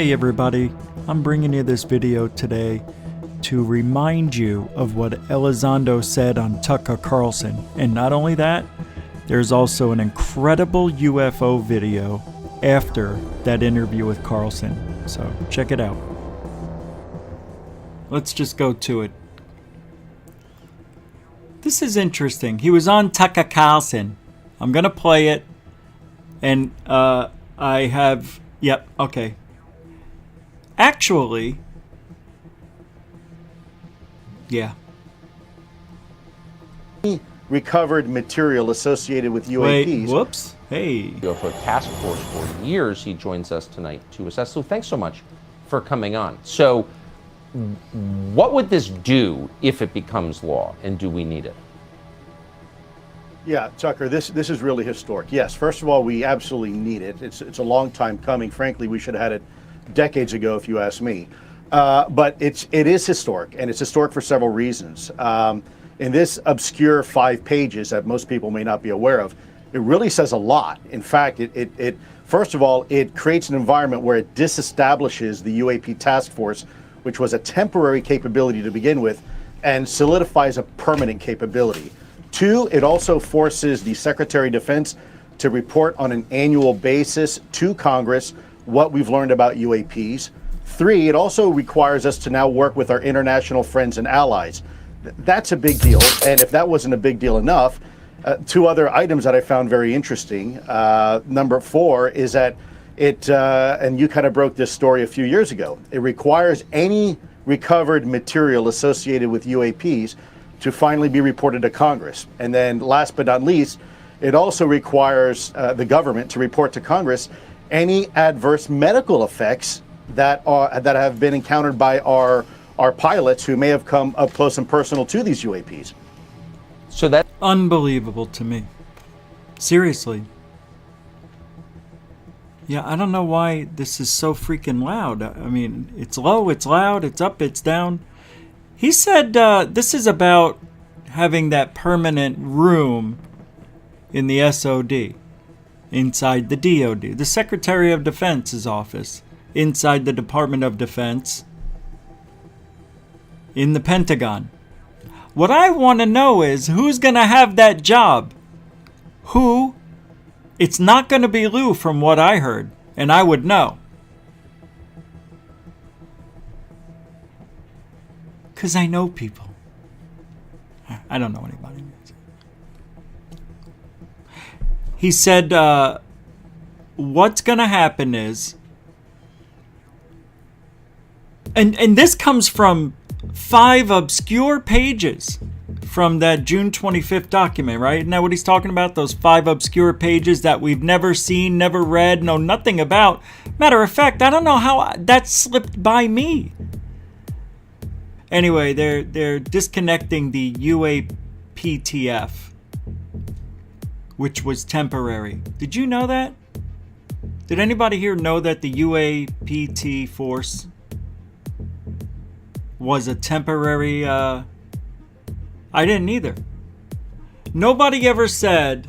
Hey everybody, I'm bringing you this video today to remind you of what Elizondo said on Tucker Carlson. And not only that, there's also an incredible UFO video after that interview with Carlson. So check it out. Let's just go to it. This is interesting. He was on Tucker Carlson. I'm gonna play it. And I have, yep, okay. Actually, yeah. Recovered material associated with UAPs. Wait, whoops. Hey. UFO task force for years. He joins us tonight to assess. So thanks so much for coming on. So what would this do if it becomes law, and do we need it? Yeah, Tucker, this is really historic. Yes, first of all, we absolutely need it. It's a long time coming. Frankly, we should have had it decades ago, if you ask me. But it is historic, and it's historic for several reasons. In this obscure 5 pages that most people may not be aware of, it really says a lot. In fact, it first of all, it creates an environment where it disestablishes the UAP task force, which was a temporary capability to begin with, and solidifies a permanent capability. 2, it also forces the Secretary of Defense to report on an annual basis to Congress what we've learned about UAPs. 3, it also requires us to now work with our international friends and allies. That's a big deal, and if that wasn't a big deal enough, 2 other items that I found very interesting. Number 4 is that it, and you kind of broke this story a few years ago, it requires any recovered material associated with UAPs to finally be reported to Congress. And then last but not least, it also requires the government to report to Congress any adverse medical effects that have been encountered by our pilots who may have come up close and personal to these UAPs. So that Unbelievable to me. Seriously. Yeah, I don't know why this is so freaking loud. I mean, it's low, it's loud, it's up, it's down. He said this is about having that permanent room in the SOD, inside the DOD, the Secretary of Defense's office, inside the Department of Defense, in the Pentagon. What I want to know is who's going to have that job? Who? It's not going to be Lue from what I heard, and I would know. Because I know people. I don't know anybody. He said what's going to happen is, and this comes from 5 obscure pages from that June 25th document, right? Isn't that what he's talking about? Those 5 obscure pages that we've never seen, never read, know nothing about. Matter of fact, I don't know how that slipped by me. Anyway, they're disconnecting the UAPTF, which was temporary. Did you know that? Did anybody here know that the UAPT force was a temporary, I didn't either. Nobody ever said,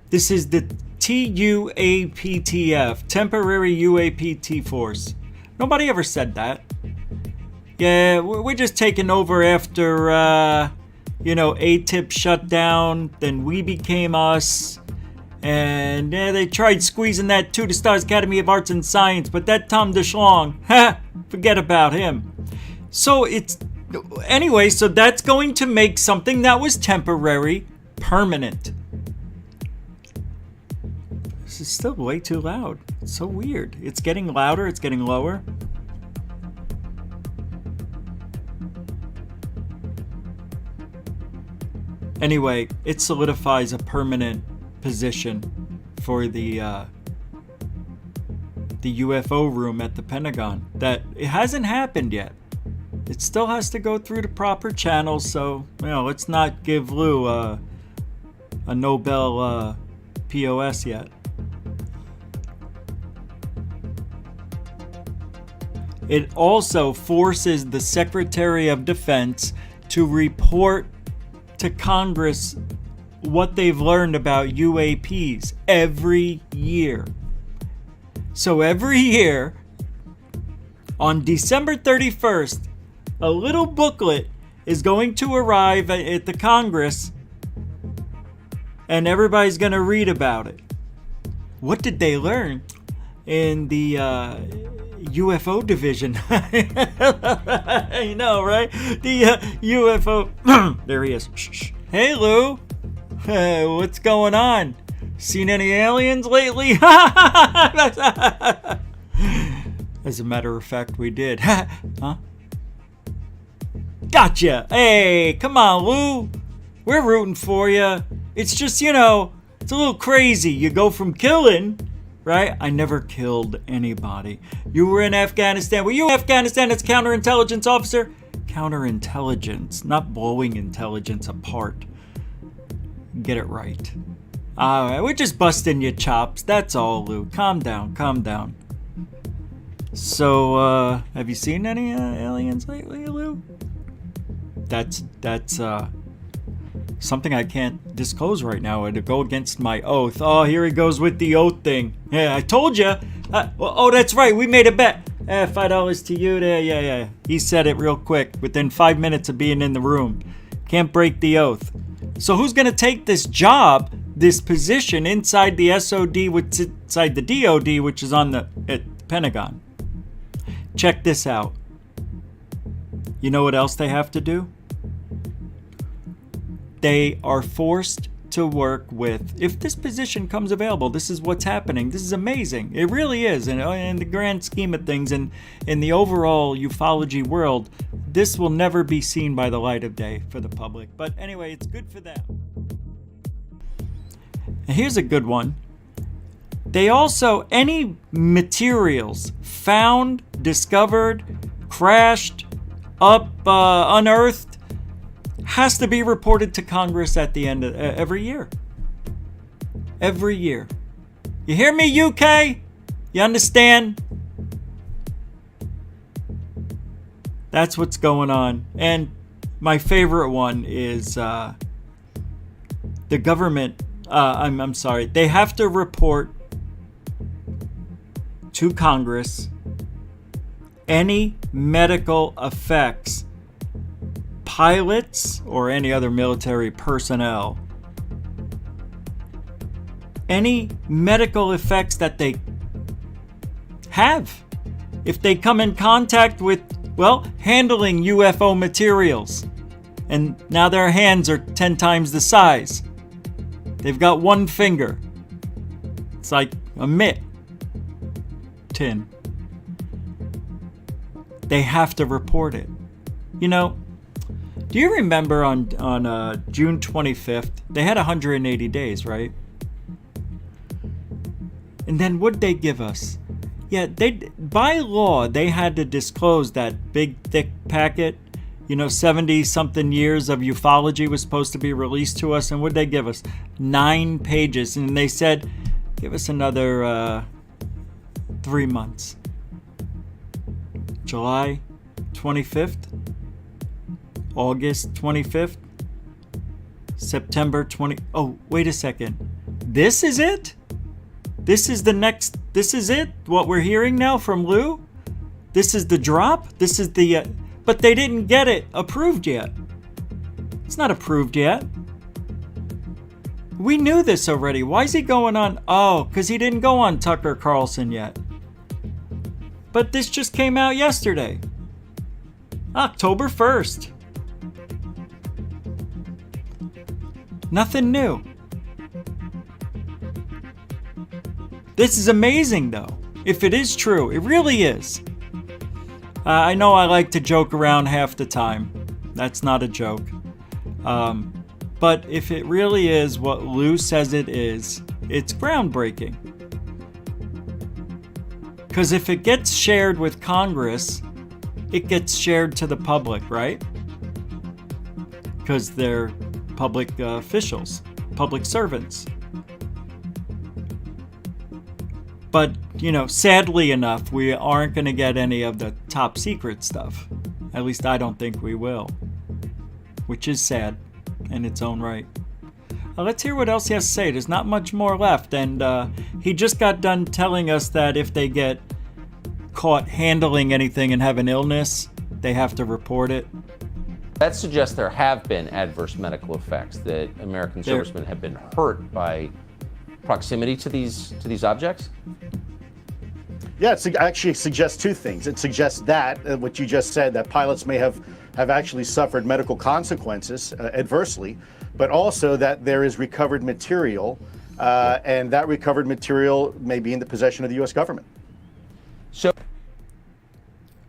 this is the TUAPTF, temporary UAPT force. Nobody ever said that. Yeah, we're just taking over after, ATIP shut down, then we became us. And yeah, they tried squeezing that to the Stars Academy of Arts and Science, but that Tom DeShlong, forget about him. So anyway, so that's going to make something that was temporary permanent. This is still way too loud. It's so weird. It's getting louder, it's getting lower. Anyway, it solidifies a permanent position for the UFO room at the Pentagon. That it hasn't happened yet. It still has to go through the proper channels, so let's not give Lue a Nobel POS yet. It also forces the Secretary of Defense to report to Congress what they've learned about UAPs every year. So every year, On December 31st, a little booklet is going to arrive at the Congress, and everybody's going to read about it. What did they learn in the UFO division? You know, right? The UFO. There he is. Shh. Hey, Lou. What's going on? Seen any aliens lately? As a matter of fact, we did. Huh? Gotcha. Hey, come on, Lou. We're rooting for you. It's just, you know, it's a little crazy. You go from killing, right? I never killed anybody. You were in Afghanistan. Were you in Afghanistan as counterintelligence officer? Counterintelligence, not blowing intelligence apart. Get it right. Alright, we're just busting your chops. That's all, Lou. Calm down, calm down. So, have you seen any aliens lately, Lou? That's something I can't disclose right now. It'd go against my oath. Oh, here he goes with the oath thing. Yeah, I told you. Oh, that's right. We made a bet. $5 to you there. Yeah. He said it real quick within 5 minutes of being in the room. Can't break the oath. So who's going to take this job, this position inside the SOD, which inside the DOD, which is on the Pentagon? Check this out. You know what else they have to do? They are forced to work with, if this position comes available, this is what's happening. This is amazing. It really is. And in the grand scheme of things, and in the overall ufology world, this will never be seen by the light of day for the public. But anyway, it's good for them. And here's a good one. They also, any materials found, discovered, crashed, unearthed, has to be reported to Congress at the end of every year. Every year. You hear me, UK? You understand? That's what's going on. And my favorite one is the government. I'm sorry. They have to report to Congress any medical effects pilots or any other military personnel, any medical effects that they have if they come in contact with, well, handling UFO materials, and now their hands are 10 times the size. They've got one finger. It's like a mitt. Tin. They have to report it. You know, do you remember on June 25th, they had 180 days, right? And then what'd they give us? Yeah, by law, they had to disclose that big, thick packet. 70-something years of ufology was supposed to be released to us. And what'd they give us? 9 pages. And they said, give us another 3 months. July 25th. August 25th, September 20. Oh, wait a second. This is it? This is it? What we're hearing now from Lou? This is the drop? This is the, but they didn't get it approved yet. It's not approved yet. We knew this already. Why is he going on? Oh, because he didn't go on Tucker Carlson yet. But this just came out yesterday. October 1st. Nothing new. This is amazing, though. If it is true, it really is. I know I like to joke around half the time. That's not a joke. But if it really is what Lou says it is, it's groundbreaking. Because if it gets shared with Congress, it gets shared to the public, right? Because they're public officials, public servants. But, sadly enough, we aren't going to get any of the top secret stuff. At least I don't think we will. Which is sad in its own right. Let's hear what else he has to say. There's not much more left. And he just got done telling us that if they get caught handling anything and have an illness, they have to report it. That suggests there have been adverse medical effects, that American servicemen have been hurt by proximity to these objects? Yeah, it actually suggests two things. It suggests that, what you just said, that pilots may have actually suffered medical consequences adversely, but also that there is recovered material, and that recovered material may be in the possession of the U.S. government. So,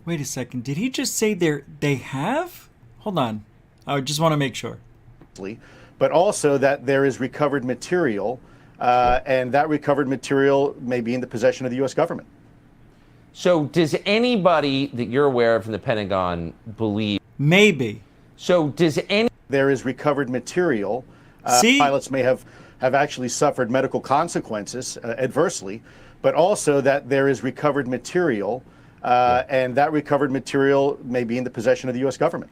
wait a second. Did he just say they have? Hold on. I just want to make sure. But also that there is recovered material, and that recovered material may be in the possession of the U.S. government. So does anybody that you're aware of from the Pentagon believe? Maybe. So does any? There is recovered material. See? Pilots may have actually suffered medical consequences adversely, but also that there is recovered material, and that recovered material may be in the possession of the U.S. government.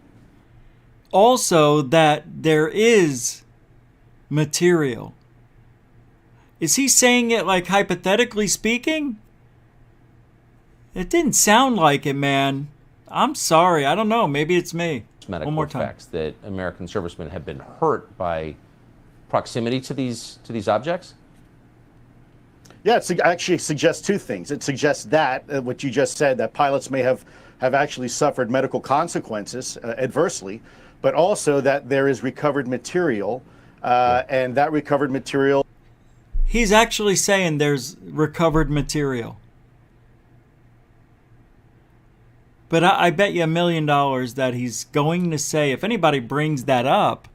Also that there is material. Is he saying it like hypothetically speaking? It didn't sound like it, man. I'm sorry. I don't know. Maybe it's me. Medical One more time. effects, that American servicemen have been hurt by proximity to these objects? Yeah, it actually suggests two things. It suggests that, what you just said, that pilots may have actually suffered medical consequences adversely, but also that there is recovered material, and that recovered material. He's actually saying there's recovered material. But I bet you $1 million that he's going to say, if anybody brings that up,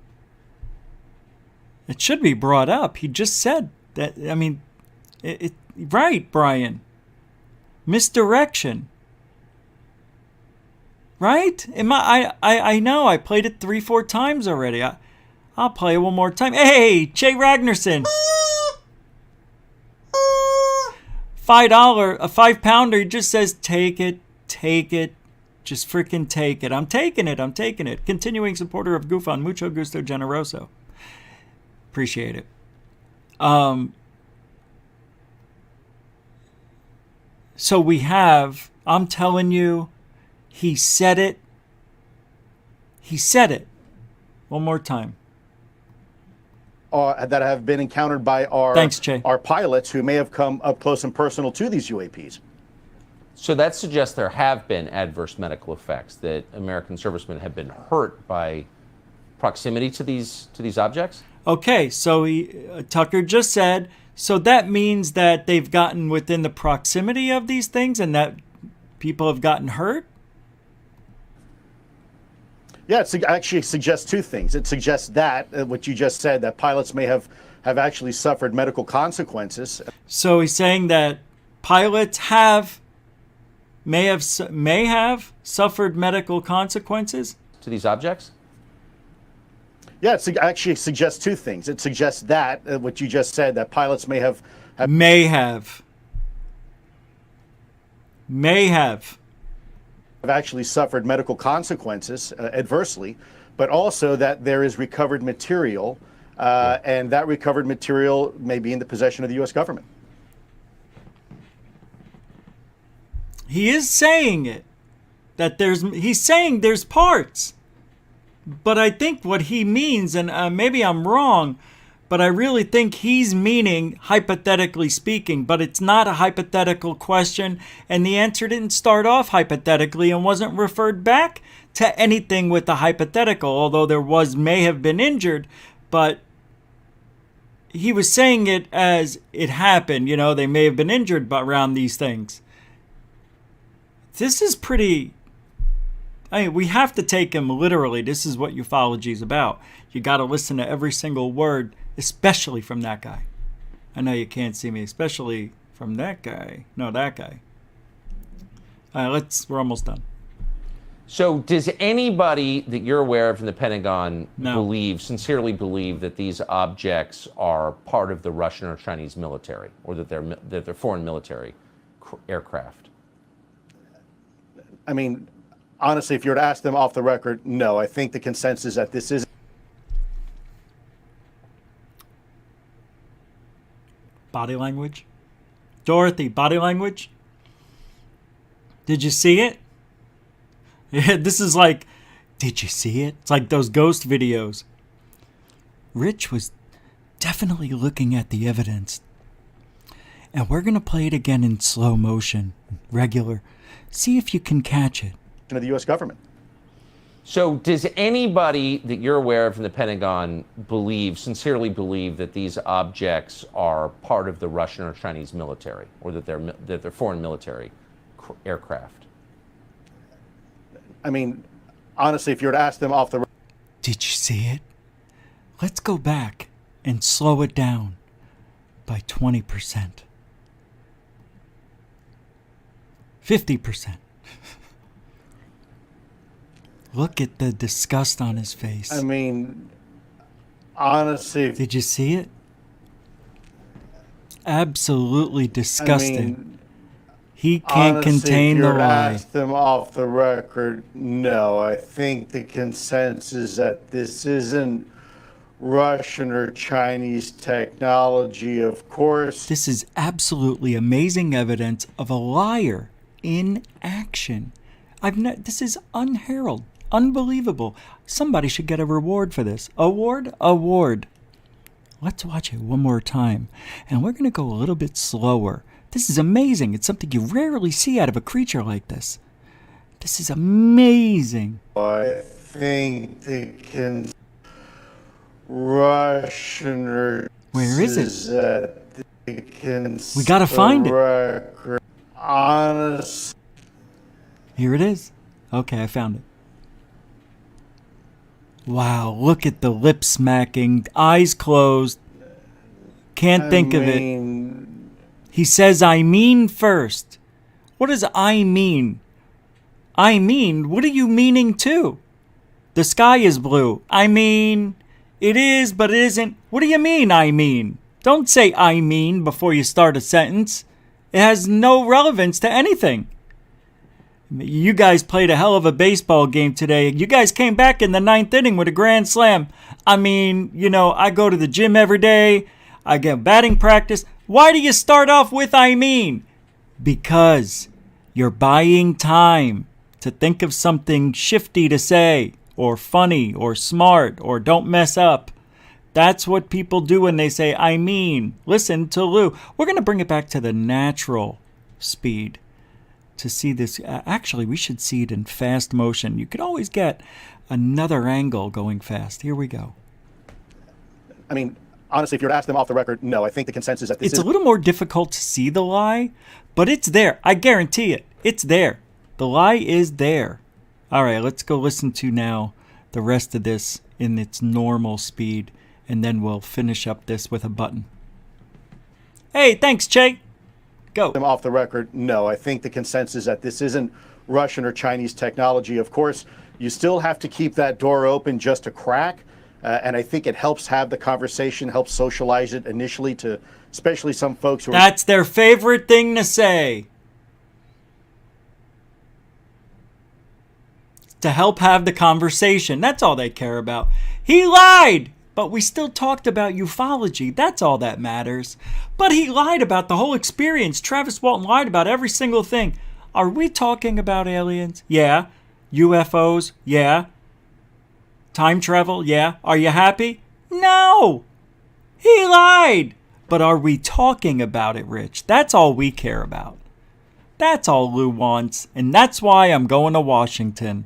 it should be brought up. He just said that. I mean, right, Brian. Misdirection. Right? I know. I played it 3-4 times already. I'll play it one more time. Hey, Jay Ragnarsson. $5, a 5-pounder. He just says, take it. Just freaking take it. I'm taking it. Continuing supporter of GUFON. Mucho gusto generoso. Appreciate it. So we have, I'm telling you, he said it. One more time. That have been encountered by Thanks, Jay. our pilots who may have come up close and personal to these UAPs. So that suggests there have been adverse medical effects, that American servicemen have been hurt by proximity to these objects? Okay, so Tucker just said, so that means that they've gotten within the proximity of these things and that people have gotten hurt? Yeah, it actually suggests two things. It suggests that, what you just said, that pilots may have actually suffered medical consequences. So he's saying that pilots may have suffered medical consequences to these objects? Yeah, it actually suggests two things. It suggests that, what you just said, that pilots may have actually suffered medical consequences adversely, but also that there is recovered material, and that recovered material may be in the possession of the U.S. government. He is saying it. He's saying there's parts. But I think what he means, and maybe I'm wrong, but I really think he's meaning hypothetically speaking, but it's not a hypothetical question, and the answer didn't start off hypothetically and wasn't referred back to anything with the hypothetical, although there may have been injured, but he was saying it as it happened. You know, they may have been injured around these things. This is pretty... I mean, we have to take him literally. This is what ufology is about. You got to listen to every single word, especially from that guy. I know you can't see me, especially from that guy. No, that guy. All right, we're almost done. So does anybody that you're aware of from the Pentagon No. sincerely believe that these objects are part of the Russian or Chinese military, or that they're foreign military aircraft? I mean, honestly, if you were to ask them off the record, no. I think the consensus is that this is... Body language? Dorothy, body language? Did you see it? Yeah, this is like, did you see it? It's like those ghost videos. Rich was definitely looking at the evidence. And we're going to play it again in slow motion, regular. See if you can catch it. Of the U.S. government. So does anybody that you're aware of in the Pentagon sincerely believe that these objects are part of the Russian or Chinese military, or that they're foreign military aircraft? I mean, honestly, if you were to ask them off the... Did you see it? Let's go back and slow it down by 20%. 50%. Look at the disgust on his face. I mean, honestly... Did you see it? Absolutely disgusted. I mean, he can't honestly, contain if the you were to lie. ask them off the record, no. I think the consensus that this isn't Russian or Chinese technology, of course. This is absolutely amazing evidence of a liar in action. This is unheralded, unbelievable. Somebody should get a reward for this. Award. Let's watch it one more time, and we're going to go a little bit slower. This is amazing. It's something you rarely see out of a creature like this. This is amazing. I think the Russian or... Where is it? We gotta find it. Honest. Here it is. Okay, I found it. Wow, look at the lip smacking, eyes closed. Can't think of it. He says, I mean first. What does I mean? I mean, what are you meaning to? The sky is blue. I mean, it is, but it isn't. What do you mean, I mean? Don't say I mean before you start a sentence. It has no relevance to anything. You guys played a hell of a baseball game today. You guys came back in the 9th inning with a grand slam. I mean, I go to the gym every day. I get batting practice. Why do you start off with I mean? Because you're buying time to think of something shifty to say, or funny, or smart, or don't mess up. That's what people do when they say I mean. Listen to Lou. We're going to bring it back to the natural speed. To see this, actually, we should see it in fast motion. You could always get another angle going fast. Here we go. I mean, honestly, if you were to ask them off the record, no. I think the consensus that it's a little more difficult to see the lie, but it's there. I guarantee it. It's there. The lie is there. All right, let's go listen to now the rest of this in its normal speed, and then we'll finish up this with a button. Hey, thanks, Che. Go. Them off the record, no. I think the consensus that this isn't Russian or Chinese technology. Of course, you still have to keep that door open just a crack, and I think it helps have the conversation, helps socialize it initially to especially some folks who That's their favorite thing to say. To help have the conversation. That's all they care about. He lied! But we still talked about ufology. That's all that matters. But he lied about the whole experience. Travis Walton lied about every single thing. Are we talking about aliens? Yeah. UFOs? Yeah. Time travel? Yeah. Are you happy? No. He lied. But are we talking about it, Rich? That's all we care about. That's all Lou wants. And that's why I'm going to Washington.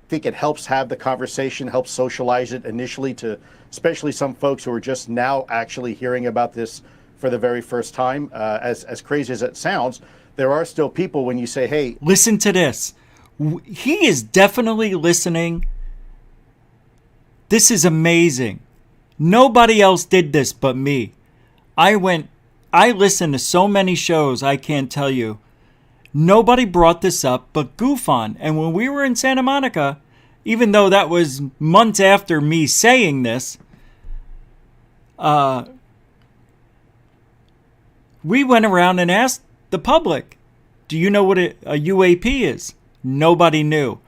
I think it helps have the conversation, helps socialize it initially to especially some folks who are just now actually hearing about this for the very first time. As crazy as it sounds, there are still people when you say, hey... Listen to this. He is definitely listening. This is amazing. Nobody else did this but me. I listened to so many shows, I can't tell you. Nobody brought this up but GUFON. And when we were in Santa Monica, even though that was months after me saying this, we went around and asked the public, do you know what a UAP is? Nobody knew.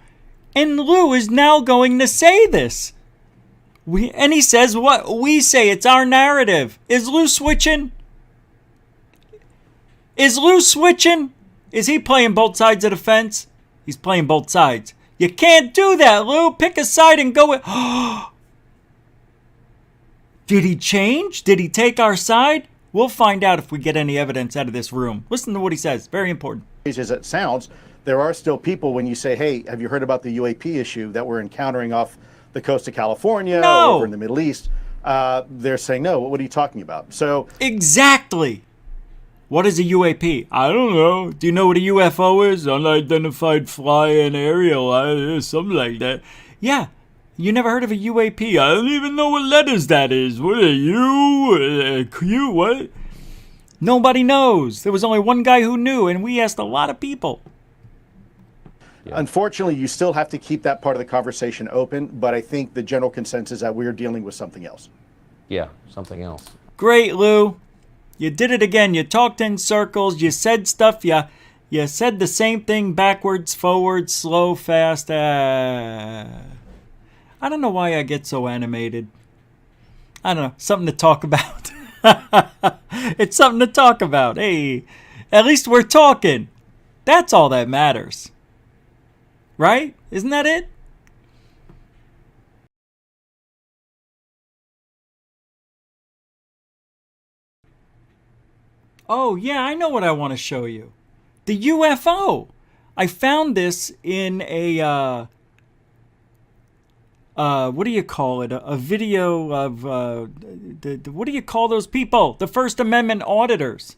And Lou is now going to say this. And he says what we say. It's our narrative. Is Lou switching? Is Lou switching? Is he playing both sides of the fence? He's playing both sides. You can't do that, Lou. Pick a side and go with... Did he change? Did he take our side? We'll find out if we get any evidence out of this room. Listen to what he says. Very important. As it sounds, there are still people when you say, hey, have you heard about the UAP issue that we're encountering off the coast of California or over in the Middle East? They're saying, no, what are you talking about? So exactly. What is a UAP? I don't know. Do you know what a UFO is? Unidentified flying aerial, something like that. Yeah. You never heard of a UAP? I don't even know what letters that is. What are you? Q? What? Nobody knows. There was only one guy who knew, and we asked a lot of people. Yeah. Unfortunately, you still have to keep that part of the conversation open, but I think the general consensus is that we're dealing with something else. Yeah, something else. Great, Lou. You did it again. You talked in circles. You said stuff. You said the same thing backwards, forwards, slow, fast. I don't know why I get so animated. I don't know. Something to talk about. It's something to talk about. Hey, at least we're talking. That's all that matters. Right? Isn't that it? Oh, yeah, I know what I want to show you. The UFO. I found this in a, what do you call it? A video of, what do you call those people? The First Amendment auditors.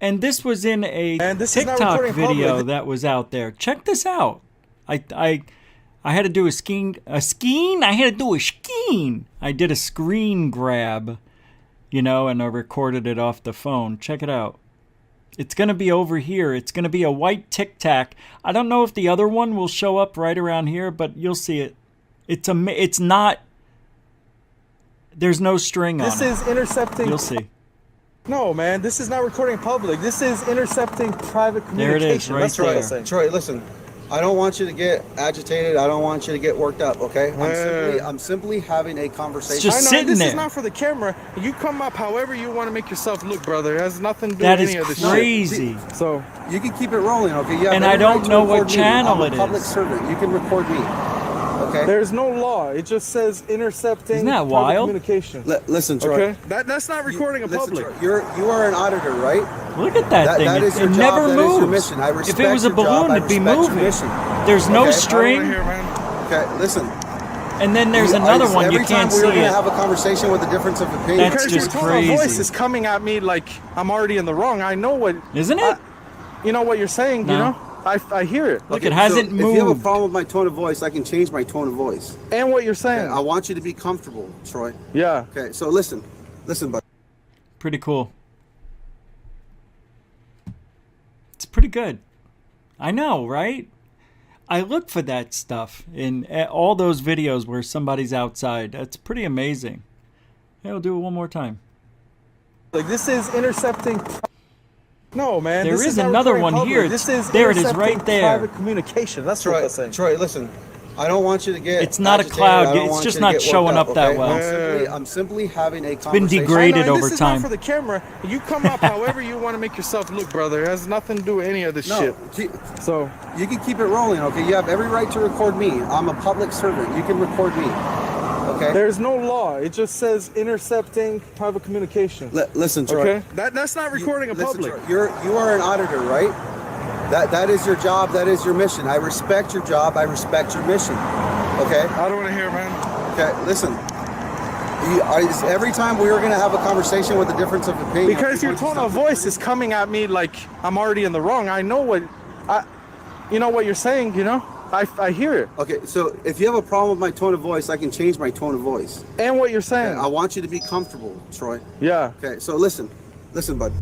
And this was in a TikTok video that was out there. Check this out. I had to do a screen. I did a screen grab, you know, and I recorded it off the phone. Check it out. It's going to be over here. It's going to be a white Tic Tac. I don't know if the other one will show up right around here, but you'll see it. It's not. There's no string on it. This is intercepting. You'll see. No, man, this is not recording public. This is intercepting private communication. There it is, right That's there. what I'm saying. Troy, listen. I don't want you to get agitated. I don't want you to get worked up, okay? I'm simply having a conversation. It's just I know sitting this there. is not for the camera. You come up however you want to make yourself look, brother. It has nothing to do That with is any of this crazy. shit. So you can keep it rolling, okay? You have And every I don't right to know what record me. channel I'm it a public is. servant. You can record me, okay? there's no law. It just says intercepting Isn't that private wild? communication. Listen, Troy. Okay, that's not recording in Listen, public. Troy, you are an auditor, right? Look at that thing. That is your It job. never That is your moves. mission. I respect If it was a your job. balloon, I it'd be respect your moving. mission. There's no Okay. string. I don't wanna hear, man. Okay, listen. And then there's another one you Every time can't we see were going to it. have a conversation with a difference of opinion. That's Because just your tone of voice crazy. is coming at me like I'm already in the wrong. I know what. Isn't it? You know what you're saying. No. You know. I hear it. Look, it hasn't If you have a moved. problem with my tone of voice, I can change my tone of voice. And what you're saying. Okay, I want you to be comfortable, Troy. Yeah. Okay, so listen, bud. Pretty cool. It's pretty good. I know, right? I look for that stuff in all those videos where somebody's outside. That's pretty amazing. Hey, I'll do it one more time. Like this is intercepting. No, man. There this is not another recording one public. here. This is There it is, intercepting right there. Private communication. That's what I'm saying. Troy, listen. I don't want you to get. It's not a agitated. cloud. I don't It's want just you to not get showing worked up that okay? well. I'm simply having a been conversation. degraded I know, over this time. is not for the camera. You come up however you want to make yourself look, brother. It has nothing to do with any of this shit. So You can keep it rolling, okay? You have every right to record me. I'm a public servant. You can record me, okay? there's no law. It just says intercepting private communication. Listen, Troy. Okay. That's not recording in Listen, public. Troy, you are an auditor, right? That is your job. That is your mission. I respect your job. I respect your mission. Okay. I don't want to hear, man. Okay. Listen. Every time we were going to have a conversation with a difference of opinion. Because your tone of voice is coming at me like I'm already in the wrong. I know what, you know what you're saying. You know, I hear it. Okay. So if you have a problem with my tone of voice, I can change my tone of voice. And what you're saying. Okay, I want you to be comfortable, Troy. Yeah. Okay. So listen, bud.